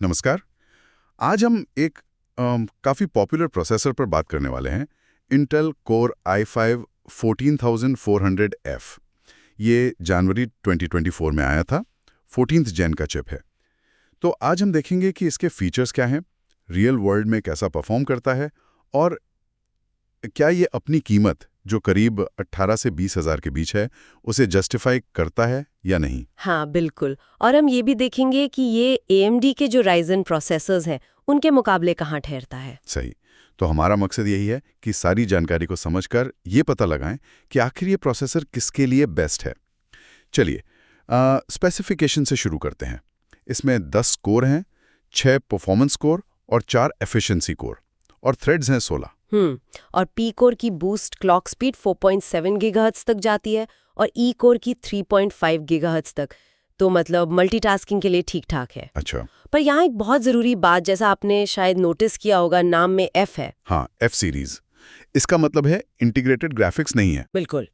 नमस्कार। आज हम एक काफ़ी पॉपुलर प्रोसेसर पर बात करने वाले हैं, इंटेल कोर i5 14400F। ये जनवरी 2024 में आया था, 14th जेन का चिप है। तो आज हम देखेंगे कि इसके फीचर्स क्या हैं, रियल वर्ल्ड में कैसा परफॉर्म करता है और क्या ये अपनी कीमत जो करीब 18 से 20 हज़ार के बीच है, उसे जस्टिफाई करता है या नहीं। हाँ बिल्कुल। और हम ये भी देखेंगे कि ये AMD के जो Ryzen प्रोसेसर्स हैं उनके मुकाबले कहाँ ठहरता है। सही। तो हमारा मकसद यही है कि सारी जानकारी को समझकर ये पता लगाएं कि आखिर ये प्रोसेसर किसके लिए बेस्ट है। चलिए स्पेसिफिकेशन से शुरू करते हैं। इसमें 10 कोर हैं, 6 परफॉर्मेंस कोर और 4 एफिशिएंसी कोर, और थ्रेड्स हैं 16। और P कोर की बूस्ट क्लॉक स्पीड 4.7 गीगाहर्ट्ज तक जाती है और E कोर की 3.5 गीगाहर्ट्ज तक। तो मतलब मल्टीटास्किंग के लिए ठीक ठाक है। अच्छा। पर यहाँ एक बहुत ज़रूरी बात, जैसा आपने शायद नोटिस किया होगा, नाम में F है। हाँ, F सीरीज। इसका मतलब है इंटीग्रेटेड ग्राफिक्स नहीं है। बिल्कुल।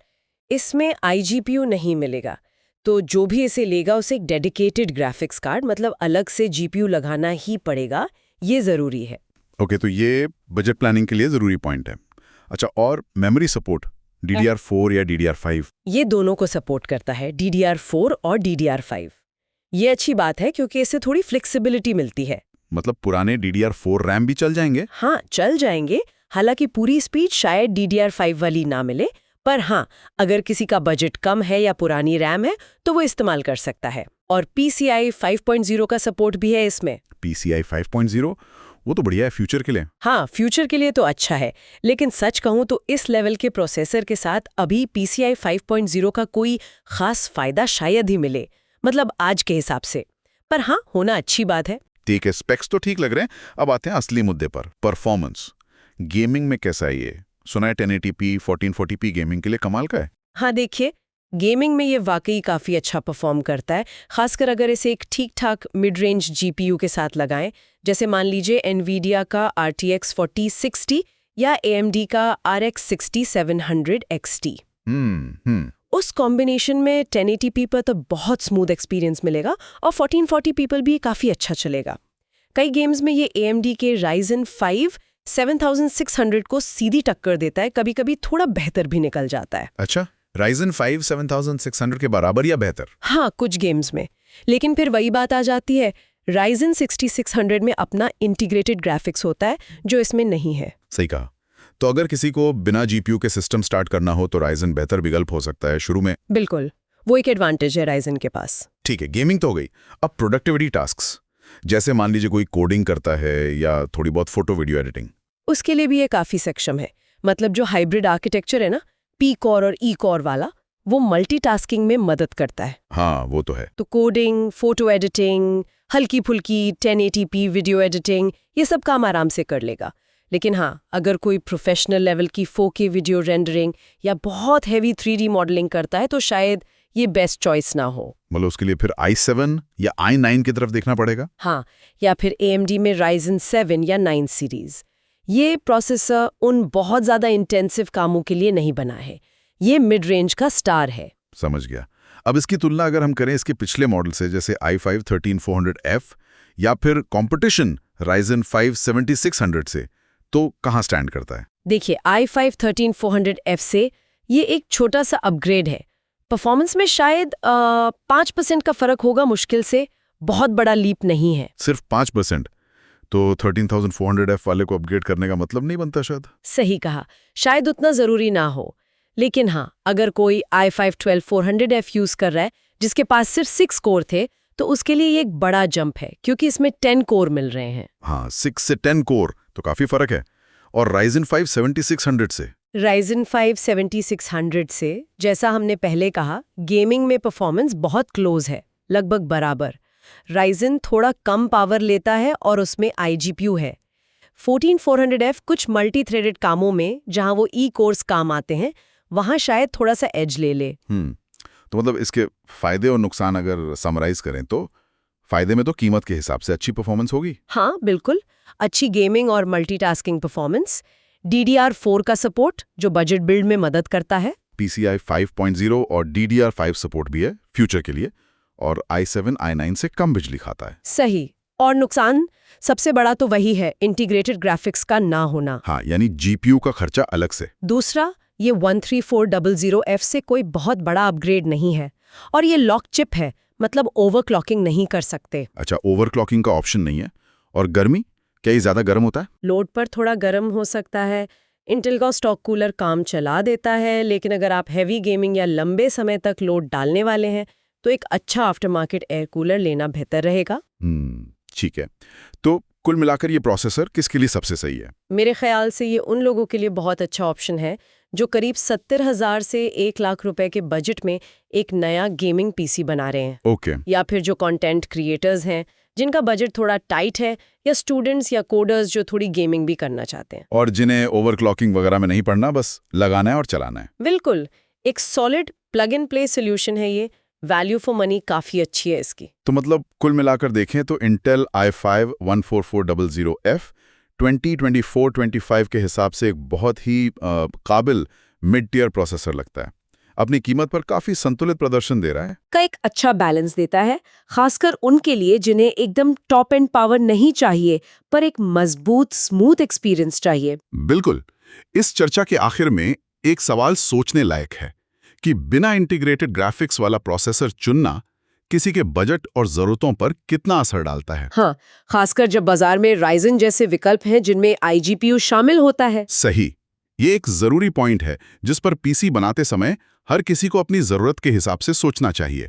इसमें iGPU नहीं मिलेगा, तो जो भी इसे लेगा उसे एक डेडिकेटेड ग्राफिक्स कार्ड, मतलब अलग से GPU लगाना ही पड़ेगा। ये ज़रूरी है। ओके, तो ये बजट प्लानिंग के लिए ज़रूरी पॉइंट है। अच्छा, और मेमोरी सपोर्ट DDR4 या DDR5? ये दोनों को सपोर्ट करता है, DDR4 और DDR5। ये अच्छी बात है क्योंकि इससे थोड़ी फ्लेक्सिबिलिटी मिलती है। मतलब पुराने DDR4 रैम भी चल जाएंगे? हाँ, चल जाएंगे। हालांकि पूरी स्पीड शायद DDR5 वाली ना मिले, पर हाँ, अगर किसी का बजट कम है या पुरानी रैम है तो वो इस्तेमाल कर सकता है। और PCI 5.0 का सपोर्ट भी है इसमें। PCI 5.0? वो तो बढ़िया है फ्यूचर के लिए। हाँ, फ्यूचर के लिए तो अच्छा है, लेकिन सच कहूँ तो इस लेवल के प्रोसेसर के साथ अभी PCI 5.0 का कोई खास फायदा शायद ही मिले, मतलब आज के हिसाब से। पर हाँ, होना अच्छी बात है। ठीक है, स्पेक्स तो ठीक लग रहे हैं। अब आते हैं असली मुद्दे पर, परफॉर्मेंस। गेमिंग में कैसा है ये? सुना है 1080p 1440p गेमिंग के लिए कमाल का है। हाँ देखिए, गेमिंग में ये वाकई काफ़ी अच्छा परफॉर्म करता है, खासकर अगर इसे एक ठीक ठाक मिड रेंज GPU के साथ लगाएं, जैसे मान लीजिए NVIDIA का RTX 4060 या AMD का RX 6700 XT। उस कॉम्बिनेशन में 1080p पर तो बहुत स्मूथ एक्सपीरियंस मिलेगा और 1440p पर भी काफ़ी अच्छा चलेगा। कई गेम्स में ये AMD के Ryzen 5 7600 को सीधी टक्कर देता है, कभी-कभी थोड़ा बेहतर भी निकल जाता है। अच्छा, Ryzen 5 7600 के बराबर या बेहतर? हाँ, कुछ गेम्स में। लेकिन फिर वही बात आ जाती है, Ryzen 6600 में अपना इंटीग्रेटेड ग्राफिक्स होता है जो इसमें नहीं है। सही कहा। तो अगर किसी को बिना GPU के सिस्टम स्टार्ट करना हो तो Ryzen बेहतर विकल्प हो सकता है शुरू में। बिल्कुल, वो एक एडवांटेज है Ryzen के पास। ठीक है, गेमिंग तो हो गई। अब प्रोडक्टिविटी टास्क्स, जैसे मान लीजिए कोई कोडिंग करता है या थोड़ी बहुत फोटो वीडियो एडिटिंग। उसके लिए भी ये काफ़ी सक्षम है। मतलब जो हाइब्रिड आर्किटेक्चर है ना, P कोर और E कोर वाला, वो मल्टीटास्किंग में मदद करता है। हाँ, वो तो है। तो कोडिंग, फोटो एडिटिंग, हल्की फुल्की 1080p वीडियो एडिटिंग, ये सब काम आराम से कर लेगा। लेकिन हाँ, अगर कोई प्रोफेशनल लेवल की 4K वीडियो रेंडरिंग या बहुत हैवी 3D मॉडलिंग करता है तो शायद ये बेस्ट चॉइस ना हो। मतलब उसके लिए फिर i7 या i9 की तरफ देखना पड़ेगा। हाँ, या फिर AMD में Ryzen 7 या 9 सीरीज। ये प्रोसेसर उन बहुत ज़्यादा इंटेंसिव कामों के लिए नहीं बना है, ये मिड रेंज का स्टार है। समझ गया। अब इसकी तुलना अगर हम करें इसके पिछले मॉडल से, जैसे i5 13400F या फिर कंपटीशन Ryzen 5 7600 से, तो कहाँ स्टैंड करता है? देखिए, i5 13400F से ये एक छोटा सा अपग्रेड है। परफॉर्मेंस में शायद 5% का फर्क होगा मुश्किल से, बहुत बड़ा लीप नहीं है। सिर्फ 5%? तो 13400F वाले को अपग्रेड करने का मतलब नहीं बनता शायद। सही कहा, शायद उतना ज़रूरी ना हो। लेकिन हाँ, अगर कोई i5 12400F यूज़ कर रहा है जिसके पास सिर्फ 6 कोर थे, तो उसके लिए ये एक बड़ा जंप है क्योंकि इसमें 10 कोर मिल रहे हैं। हाँ, 6 से 10 कोर तो काफ़ी फर्क है। और Ryzen 5 7600 से? Ryzen 5 7600 से, जैसा हमने पहले कहा, गेमिंग में परफॉर्मेंस बहुत क्लोज है, लगभग बराबर। Ryzen थोड़ा कम पावर लेता है और उसमें iGPU है। 14400F कुछ मल्टी थ्रेडेड कामों में, जहां वो E कोर्स काम आते हैं, वहां शायद थोड़ा सा एज ले ले। तो मतलब इसके फायदे और नुकसान अगर समराइज करें तो फायदे में तो कीमत के हिसाब से अच्छी परफॉर्मेंस होगी। हाँ बिल्कुल, अच्छी गेमिंग और मल्टीटास्किंग परफॉर्मेंस, DDR4 का सपोर्ट जो बजट बिल्ड में मदद करता है, PCI 5.0 और DDR5 सपोर्ट भी है फ्यूचर के लिए, और i7 i9 से कम बिजली खाता है। सही। और नुकसान सबसे बड़ा तो वही है, इंटीग्रेटेड ग्राफिक्स का ना होना। हाँ, यानी जीपीयू का खर्चा अलग से। दूसरा, ये 13400F से कोई बहुत बड़ा अपग्रेड नहीं है और ये लॉक चिप है, मतलब ओवरक्लॉकिंग नहीं कर सकते। अच्छा, ओवरक्लॉकिंग का ऑप्शन नहीं है। और गर्मी, क्या ये ज़्यादा गर्म होता है? लोड पर थोड़ा गर्म हो सकता है। इंटेल का स्टॉक कूलर काम चला देता है, लेकिन अगर आप हैवी गेमिंग या लंबे समय तक लोड डालने वाले हैं तो एक अच्छा आफ्टर मार्केट एयर कूलर लेना बेहतर रहेगा। ठीक है। तो कुल मिलाकर ये प्रोसेसर किसके लिए सबसे सही है? मेरे ख्याल से ये उन लोगों के लिए बहुत अच्छा ऑप्शन है जो करीब 70,000 से 1 लाख रुपए के बजट में एक नया गेमिंग पीसी बना रहे हैं। ओके। या फिर जो कंटेंट क्रिएटर्स हैं जिनका बजट थोड़ा टाइट है, या स्टूडेंट्स या कोडर्स जो थोड़ी गेमिंग भी करना चाहते हैं। और जिन्हें ओवरक्लॉकिंग वगैरह में नहीं पड़ना, बस लगाना है और चलाना है। बिल्कुल, एक solid plug and play solution है ये। वैल्यू फॉर मनी काफी अच्छी है इसकी। तो मतलब कुल मिलाकर देखें तो इंटेल i5 14400F 2024-25 के हिसाब से एक बहुत ही काबिल मिड टियर प्रोसेसर लगता है। अपनी कीमत पर काफी संतुलित प्रदर्शन दे रहा है। का एक अच्छा बैलेंस देता है, खासकर उनके लिए जिन्हें एकदम टॉप एंड पावर नहीं चाहिए पर एक मजबूत स्मूथ एक्सपीरियंस चाहिए। बिल्कुल। इस चर्चा के आखिर में एक सवाल सोचने लायक है कि बिना इंटीग्रेटेड ग्राफिक्स वाला प्रोसेसर चुनना किसी के बजट और जरूरतों पर कितना असर डालता है। हाँ, खासकर जब बाजार में राइजन जैसे विकल्प हैं जिनमें iGPU शामिल होता है। सही। ये एक जरूरी पॉइंट है जिस पर पीसी बनाते समय हर किसी को अपनी जरूरत के हिसाब से सोचना चाहिए।